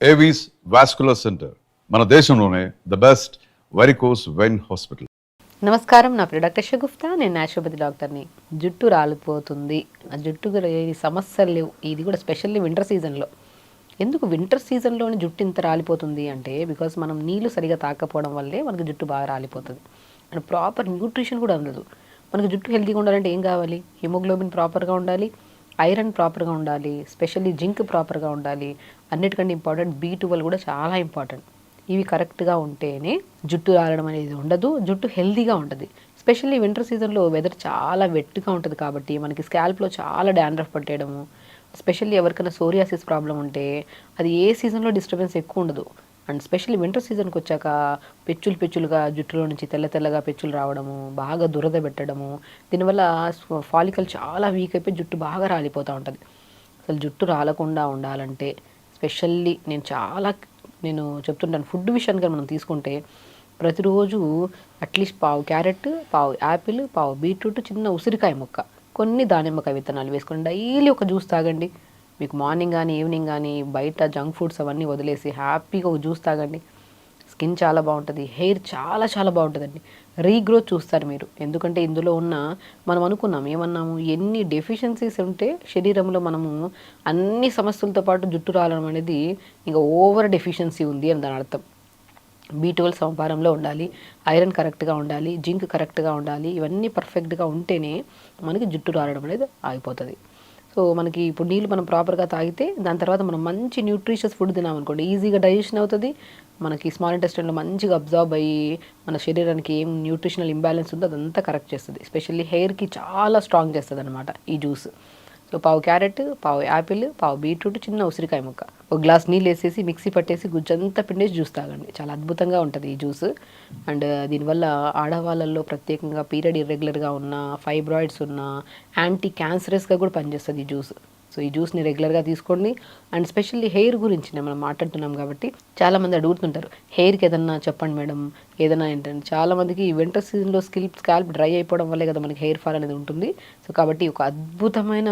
Avis vascular centre మన దేశంలోనే the best varicose vein hospital. నమస్కారం, నా పేరు డాక్టర్ షగుఫ్తా. నేను న్యాచురోపతి డాక్టర్ని. జుట్టు రాలిపోతుంది, ఆ జుట్టుకు సమస్యలు లేవు. ఇది కూడా స్పెషల్లీ వింటర్ సీజన్లో. ఎందుకు వింటర్ సీజన్లోని జుట్టు ఇంత రాలిపోతుంది అంటే, బికాస్ మనం నీళ్లు సరిగా తాకపోవడం వల్లే మనకు జుట్టు బాగా రాలిపోతుంది. అండ్ ప్రాపర్ న్యూట్రిషన్ కూడా అందదు. మనకు జుట్టు హెల్తీగా ఉండాలంటే ఏం కావాలి? హిమోగ్లోబిన్ ప్రాపర్గా ఉండాలి, ఐరన్ ప్రాపర్గా ఉండాలి, స్పెషల్లీ జింక్ ప్రాపర్గా ఉండాలి. అన్నిటికంటే ఇంపార్టెంట్ B12 కూడా చాలా ఇంపార్టెంట్. ఇవి కరెక్ట్గా ఉంటేనే జుట్టు రాలడం అనేది ఉండదు, జుట్టు హెల్తీగా ఉంటుంది. స్పెషల్లీ వింటర్ సీజన్లో వెదర్ చాలా వెట్గా ఉంటుంది కాబట్టి మనకి స్కాల్ప్లో చాలా డాండ్రఫ్ పట్టేయడము, స్పెషల్లీ ఎవరికైనా సోరియాసిస్ ప్రాబ్లం ఉంటే అది ఏ సీజన్లో డిస్టర్బెన్స్ ఎక్కువ ఉండదు. అండ్ స్పెషల్లీ వింటర్ సీజన్కి వచ్చాక పెచ్చులుగా జుట్టులో నుంచి తెల్లగా పెచ్చులు రావడము, బాగా దురద పెట్టడము, దీనివల్ల ఫాలికల్ చాలా వీక్ అయిపోయి జుట్టు బాగా రాలిపోతూ ఉంటుంది. అసలు జుట్టు రాలకుండా ఉండాలంటే స్పెషల్లీ నేను చెప్తుంటాను, ఫుడ్ విషయానికి మనం తీసుకుంటే ప్రతిరోజు అట్లీస్ట్ పావు క్యారెట్, పావు యాపిల్, పావు బీట్రూట్, చిన్న ఉసిరికాయ ముక్క, కొన్ని దానిమ్మకాయ విత్తనాలు వేసుకొని డైలీ ఒక జ్యూస్ తాగండి. మీకు మార్నింగ్ కానీ ఈవినింగ్ కానీ బయట జంక్ ఫుడ్స్ అవన్నీ వదిలేసి హ్యాపీగా ఒక జ్యూస్ తాగండి. స్కిన్ చాలా బాగుంటుంది, హెయిర్ చాలా బాగుంటుందండి. రీగ్రోత్ చూస్తారు మీరు. ఎందుకంటే ఇందులో ఉన్న మనం అనుకున్నాం ఏమన్నాము, ఎన్ని డెఫిషియన్సీస్ ఉంటే శరీరంలో మనము అన్ని సమస్యలతో పాటు జుట్టు రావడం అనేది ఇంకా ఓవర్ డెఫిషియన్సీ ఉంది అని దాని అర్థం. B12 సమపారంలో ఉండాలి, ఐరన్ కరెక్ట్గా ఉండాలి, జింక్ కరెక్ట్గా ఉండాలి. ఇవన్నీ పర్ఫెక్ట్గా ఉంటేనే మనకి జుట్టు రావడం అనేది ఆగిపోతుంది. సో మనకి ఇప్పుడు నీళ్ళు మనం ప్రాపర్గా తాగితే దాని తర్వాత మనం మంచి న్యూట్రిషియస్ ఫుడ్ తినామనుకోండి, ఈజీగా డైజెషన్ అవుతుంది. మనకి స్మాల్ ఇంటెస్టైన్లో మంచిగా అబ్జర్వ్ అయ్యి మన శరీరానికి ఏం న్యూట్రిషనల్ ఇంబ్యాలెన్స్ ఉందో అదంతా కరెక్ట్ చేస్తుంది. ఎస్పెషల్లీ హెయిర్కి చాలా స్ట్రాంగ్ చేస్తుంది అనమాట ఈ జ్యూస్. సో పావు క్యారెట్, పావు యాపిల్, పావు బీట్రూట్, చిన్న ఉసిరికాయ ముక్క, ఒక గ్లాస్ నీళ్ళు వేసేసి మిక్సీ పట్టేసి గుజ్జంతా పిండేసి జ్యూస్ తాగండి. చాలా అద్భుతంగా ఉంటుంది ఈ జ్యూస్. అండ్ దీనివల్ల ఆడవాళ్ళల్లో ప్రత్యేకంగా పీరియడ్ ఇర్రెగ్యులర్గా ఉన్న, ఫైబ్రాయిడ్స్ ఉన్న, యాంటీ క్యాన్సరస్గా కూడా పనిచేస్తుంది ఈ జ్యూస్. సో ఈ జ్యూస్ని రెగ్యులర్గా తీసుకోండి. అండ్ స్పెషల్లీ హెయిర్ గురించి మనం మాట్లాడుతున్నాం కాబట్టి చాలామంది అడుగుతుంటారు, హెయిర్కి ఏదన్నా చెప్పండి మేడం, ఏదైనా ఏంటంటే చాలామందికి వింటర్ సీజన్లో స్కాల్ప్ డ్రై అయిపోవడం వల్లే కదా మనకి హెయిర్ ఫాల్ అనేది ఉంటుంది. సో కాబట్టి ఒక అద్భుతమైన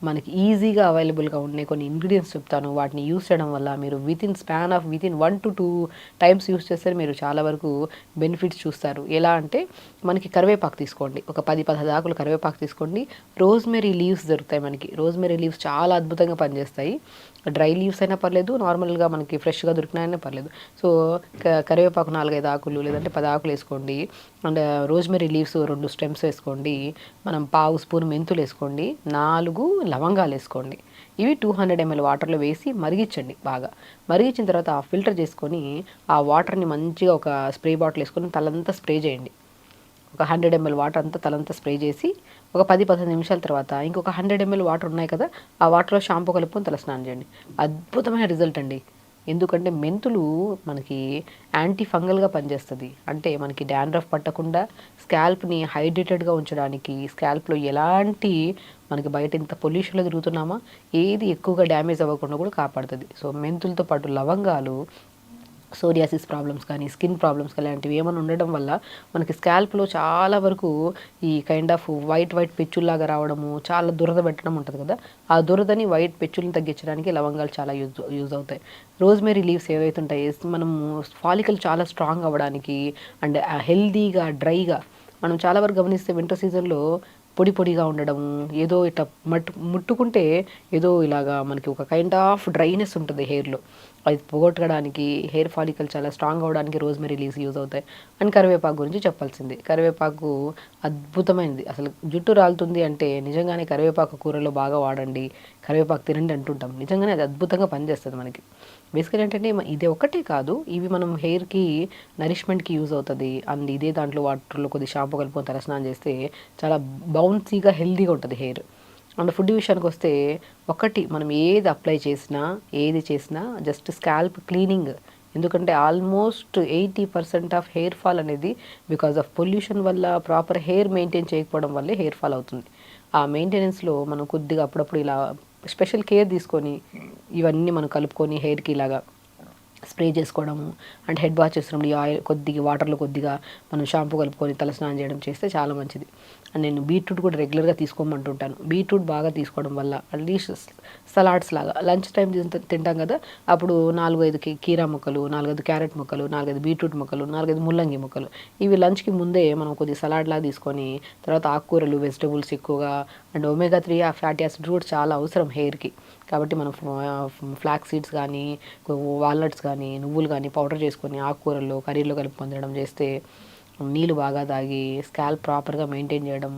మనకి ఈజీగా అవైలబుల్గా ఉండే కొన్ని ఇంగ్రీడియంట్స్ చెప్తాను. వాటిని యూస్ చేయడం వల్ల మీరు వితిన్ 1 to 2 టైమ్స్ యూస్ చేస్తే మీరు చాలా వరకు బెనిఫిట్స్ చూస్తారు. ఎలా అంటే మనకి కరివేపాకు తీసుకోండి, ఒక 10-15 ఆకులు కరివేపాకు తీసుకోండి. రోజ్మెరీ లీవ్స్ దొరుకుతాయి మనకి. రోజ్మెరీ లీవ్స్ చాలా అద్భుతంగా పనిచేస్తాయి. డ్రై లీవ్స్ అయినా పర్లేదు, నార్మల్గా మనకి ఫ్రెష్గా దొరికినా పర్లేదు. సో కరివేపాకు 4-5 ఆకులు లేదంటే 10 ఆకులు వేసుకోండి. అండ్ రోజ్మెరీ లీవ్స్ 2 స్టెమ్స్ వేసుకోండి. మనం పావు స్పూన్ మెంతులు వేసుకోండి, 4 లవంగాలు వేసుకోండి. ఇవి 200 ml వాటర్లో వేసి మరిగించండి. బాగా మరిగించిన తర్వాత ఫిల్టర్ చేసుకొని ఆ వాటర్ని మంచిగా ఒక స్ప్రే బాటిల్ వేసుకొని తలంతా స్ప్రే చేయండి. ఒక 100 ml వాటర్ అంతా తలంతా స్ప్రే చేసి ఒక 10-15 నిమిషాల తర్వాత ఇంకొక 100 ml వాటర్ ఉన్నాయి కదా, ఆ వాటర్లో షాంపూ కలుపుకొని తల స్నానం చేయండి. అద్భుతమైన రిజల్ట్ అండి. ఎందుకంటే మెంతులు మనకి యాంటీ ఫంగల్గా పనిచేస్తుంది. అంటే మనకి డాండ్రఫ్ పట్టకుండా, స్కాల్ప్ని హైడ్రేటెడ్గా ఉంచడానికి, స్కాల్ప్లో ఎలాంటి మనకి బయట ఇంత పొల్యూషన్లో తిరుగుతున్నామా ఏది ఎక్కువగా డ్యామేజ్ అవ్వకుండా కూడా కాపాడుతుంది. సో మెంతులతో పాటు లవంగాలు సోరియాసిస్ ప్రాబ్లమ్స్ కానీ, స్కిన్ ప్రాబ్లమ్స్ కానీ లాంటివి ఏమైనా ఉండడం వల్ల మనకి స్కాల్ప్లో చాలా వరకు ఈ కైండ్ ఆఫ్ వైట్ పెచ్చుల్లాగా రావడము, చాలా దురద పెట్టడం ఉంటుంది కదా, ఆ దురదని వైట్ పెచ్చుల్ని తగ్గించడానికి లవంగాలు చాలా యూజ్ అవుతాయి. రోజ్మెరీ లీవ్స్ ఏవైతే ఉంటాయి మనము ఫాలికల్ చాలా స్ట్రాంగ్ అవ్వడానికి అండ్ హెల్దీగా డ్రైగా, మనం చాలా వరకు గమనిస్తే వింటర్ సీజన్లో పొడిగా ఉండడము, ఏదో ఇట్లా ముట్టుకుంటే ఏదో ఇలాగా మనకి ఒక కైండ్ ఆఫ్ డ్రైనెస్ ఉంటుంది హెయిర్లో. అది పోగొట్టడానికి, హెయిర్ ఫాలికల్ చాలా స్ట్రాంగ్ అవ్వడానికి రోజ్మెరీ లీవ్స్ యూజ్ అవుతాయి. అండ్ కరివేపాకు గురించి చెప్పాల్సింది. కరివేపాకు అద్భుతమైనది. అసలు జుట్టు రాలుతుంది అంటే నిజంగానే కరివేపాకు కూరలో బాగా వాడండి, కరివేపాకు తినండి అంటుంటాం. నిజంగానే అది అద్భుతంగా పనిచేస్తుంది మనకి. బేసికల్ ఏంటంటే ఇది ఒకటే కాదు, ఇవి మనం హెయిర్కి నరిష్మెంట్కి యూజ్ అవుతుంది. అండ్ ఇదే దాంట్లో వాటర్లో కొద్ది షాంపూ కలుపుకొని తలస్నానం చేస్తే చాలా బౌన్సీగా హెల్దీగా ఉంటుంది హెయిర్. అండ్ ఫుడ్ విషయానికి వస్తే ఒకటి, మనం ఏది అప్లై చేసినా ఏది చేసినా జస్ట్ స్కాల్ప్ క్లీనింగ్. ఎందుకంటే ఆల్మోస్ట్ 80% ఆఫ్ హెయిర్ ఫాల్ అనేది బికాజ్ ఆఫ్ పొల్యూషన్ వల్ల, ప్రాపర్ హెయిర్ మెయింటైన్ చేయకపోవడం వల్లే హెయిర్ ఫాల్ అవుతుంది. ఆ మెయింటెనెన్స్లో మనం కొద్దిగా అప్పుడప్పుడు ఇలా స్పెషల్ కేర్ తీసుకొని ఇవన్నీ మనం కలుపుకొని హెయిర్కి ఇలాగా స్ప్రే చేసుకోవడము అండ్ హెడ్ వాష్ చేస్తున్నప్పుడు ఈ ఆయిల్ కొద్దిగా వాటర్లో కొద్దిగా మనం షాంపూ కలుపుకొని తల స్నానం చేయడం చేస్తే చాలా మంచిది. అండ్ నేను బీట్రూట్ కూడా రెగ్యులర్గా తీసుకోమంటుంటాను. బీట్రూట్ బాగా తీసుకోవడం వల్ల అట్లీస్ట్ సలాడ్స్ లాగా లంచ్ టైం తింటాం కదా, అప్పుడు 4-5 కీరా ముక్కలు, 4-5 క్యారెట్ ముక్కలు, 4-5 బీట్రూట్ ముక్కలు, 4-5 ముల్లంగి ముక్కలు, ఇవి లంచ్కి ముందే మనం కొద్దిగా సలాడ్ లాగా తీసుకొని తర్వాత ఆకుకూరలు వెజిటబుల్స్ ఎక్కువగా అండ్ ఒమేగా 3 ఆ ఫ్యాటీ యాసిడ్ కూడా చాలా అవసరం హెయిర్కి. కాబట్టి మనం ఫ్లాక్ సీడ్స్ కానీ వాల్నట్స్ కానీ నువ్వులు కానీ పౌడర్ చేసుకొని ఆకుకూరల్లో కర్రీలో కలుపుకొని తినడం చేస్తే నీళ్ళు బాగా తాగి స్కాల్ప్ ప్రాపర్గా మెయింటైన్ చేయడం.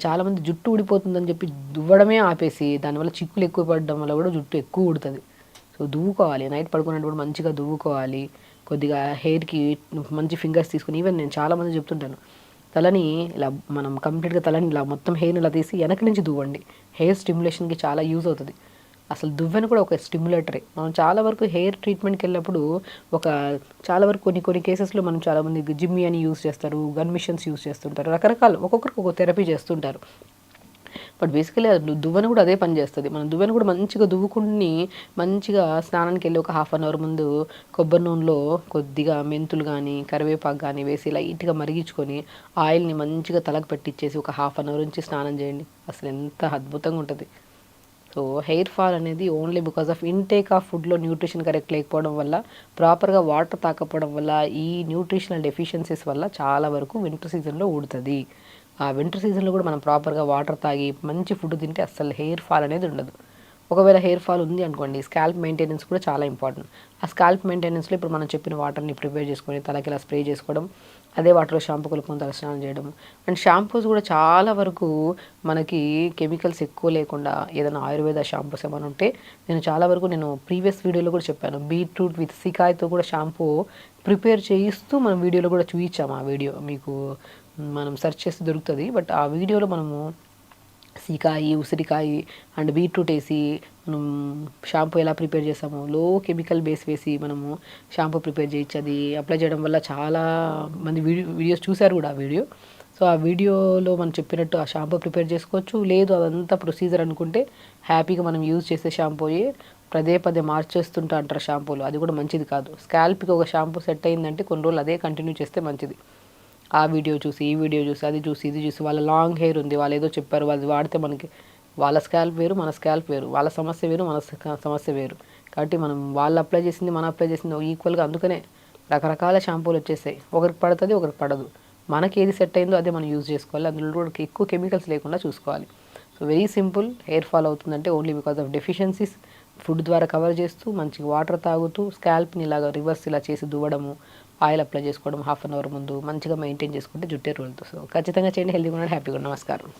చాలామంది జుట్టు ఊడిపోతుందని చెప్పి దువ్వడమే ఆపేసి దానివల్ల చిక్కులు ఎక్కువ పడడం వల్ల కూడా జుట్టు ఎక్కువ ఊడుతుంది. సో దువ్వుకోవాలి, నైట్ పడుకున్నప్పుడు మంచిగా దువ్వుకోవాలి. కొద్దిగా హెయిర్కి మంచి ఫింగర్స్ తీసుకుని, ఈవెన్ నేను చాలామంది చెప్తుంటాను, తలని ఇలా మనం కంప్లీట్గా తలని ఇలా మొత్తం హెయిర్ని ఇలా తీసి వెనక నుంచి దువ్వండి. హెయిర్ స్టిమ్యులేషన్కి చాలా యూజ్ అవుతుంది. అసలు దువ్వెన కూడా ఒక స్టిమ్యులేటరే. మనం చాలా వరకు హెయిర్ ట్రీట్మెంట్కి వెళ్ళినప్పుడు చాలా వరకు కొన్ని కేసెస్లో మనం చాలామంది జిమ్మి అని యూజ్ చేస్తారు, గన్ మిషన్స్ యూజ్ చేస్తుంటారు, రకరకాలు ఒక్కొక్కరికి ఒక థెరపీ చేస్తుంటారు. బట్ బేసికలీ దువ్వెన కూడా అదే పని చేస్తుంది. మనం దువ్వెన కూడా మంచిగా దువ్వుకుని మంచిగా స్నానానికి వెళ్ళి ఒక హాఫ్ అన్ అవర్ ముందు కొబ్బరి నూనెలో కొద్దిగా మెంతులు కానీ కరివేపాకు కానీ వేసి లైట్గా మరిగించుకొని ఆయిల్ని మంచిగా తలకు పెట్టించేసి ఒక హాఫ్ అన్ అవర్ నుంచి స్నానం చేయండి. అసలు ఎంత అద్భుతంగా ఉంటుంది. సో హెయిర్ ఫాల్ అనేది only because of intake of ఫుడ్లో న్యూట్రిషన్ కరెక్ట్ లేకపోవడం వల్ల, ప్రాపర్గా వాటర్ తాకపోవడం వల్ల, ఈ న్యూట్రిషనల్ డెఫిషియన్సీస్ వల్ల చాలా వరకు వింటర్ సీజన్లో ఊడుతుంది. ఆ వింటర్ సీజన్లో కూడా మనం ప్రాపర్గా వాటర్ తాగి మంచి ఫుడ్ తింటే అసలు హెయిర్ ఫాల్ అనేది ఉండదు. ఒకవేళ హెయిర్ ఫాల్ ఉంది అనుకోండి, స్కాల్ప్ మెయింటెనెన్స్ కూడా చాలా ఇంపార్టెంట్. ఆ స్కాల్ప్ మెయింటెనెన్స్లో ఇప్పుడు మనం చెప్పిన వాటర్ని ప్రిపేర్ చేసుకొని తలకి ఇలా స్ప్రే చేసుకోవడం, అదే వాటర్లో షాంపూ కలుపుకొని తల స్నానం చేయడం. అండ్ షాంపూస్ కూడా చాలా వరకు మనకి కెమికల్స్ ఎక్కువ లేకుండా ఏదైనా ఆయుర్వేద షాంపూస్ ఏమైనా ఉంటే, నేను ప్రీవియస్ వీడియోలో కూడా చెప్పాను, బీట్రూట్ విత్ సికాయ్తో కూడా షాంపూ ప్రిపేర్ చేయిస్తూ మనం వీడియోలో కూడా చూపించాము. ఆ వీడియో మీకు మనం సెర్చ్ చేస్తే దొరుకుతుంది. బట్ ఆ వీడియోలో మనము సీకాయి, ఉసిరికాయి అండ్ బీట్రూట్ వేసి మనం షాంపూ ఎలా ప్రిపేర్ చేస్తామో, లో కెమికల్ బేస్ వేసి మనము షాంపూ ప్రిపేర్ చేయొచ్చు. అది అప్లై చేయడం వల్ల చాలా మంది వీడియోస్ చూశారు కూడా ఆ వీడియో. సో ఆ వీడియోలో మనం చెప్పినట్టు ఆ షాంపూ ప్రిపేర్ చేసుకోవచ్చు. లేదు అదంతా ప్రొసీజర్ అనుకుంటే హ్యాపీగా మనం యూజ్ చేసే షాంపూయే పదే మార్చేస్తుంటా అంటారు షాంపూలు. అది కూడా మంచిది కాదు. స్కాల్ప్కి ఒక షాంపూ సెట్ అయిందంటే కొన్ని రోజులు అదే కంటిన్యూ చేస్తే మంచిది. ఆ వీడియో చూసి ఈ వీడియో చూసి అది చూసి ఇది చూసి వాళ్ళ లాంగ్ హెయిర్ ఉంది, వాళ్ళు ఏదో చెప్పారు, వాళ్ళు వాడితే మనకి వాళ్ళ స్కాల్ప్ వేరు మన స్కాల్ప్ వేరు, వాళ్ళ సమస్య వేరు మన సమస్య వేరు. కాబట్టి మనం వాళ్ళు అప్లై చేసింది మనం అప్లై చేసింది ఈక్వల్గా, అందుకనే రకరకాల షాంపూలు వచ్చేసాయి. ఒకరికి పడుతుంది ఒకరికి పడదు. మనకి ఏది సెట్ అయిందో అదే మనం యూజ్ చేసుకోవాలి. అందులో కూడా ఎక్కువ కెమికల్స్ లేకుండా చూసుకోవాలి. So very simple. Hair fall అవుతుందంటే only because of deficiencies. Food ద్వారా కవర్ చేస్తూ మంచిగా వాటర్ తాగుతూ స్కాల్ప్ని ఇలాగా రివర్స్ ఇలా చేసి దువ్వడము, ఆయిల్ అప్లై చేసుకోవడం హాఫ్ అన్ అవర్ ముందు మంచిగా మెయింటైన్ చేసుకుంటే జుట్టే రోజుతో. సో ఖచ్చితంగా చేయండి. హెల్తీగా ఉండండి, హ్యాపీగా ఉండండి. నమస్కారం.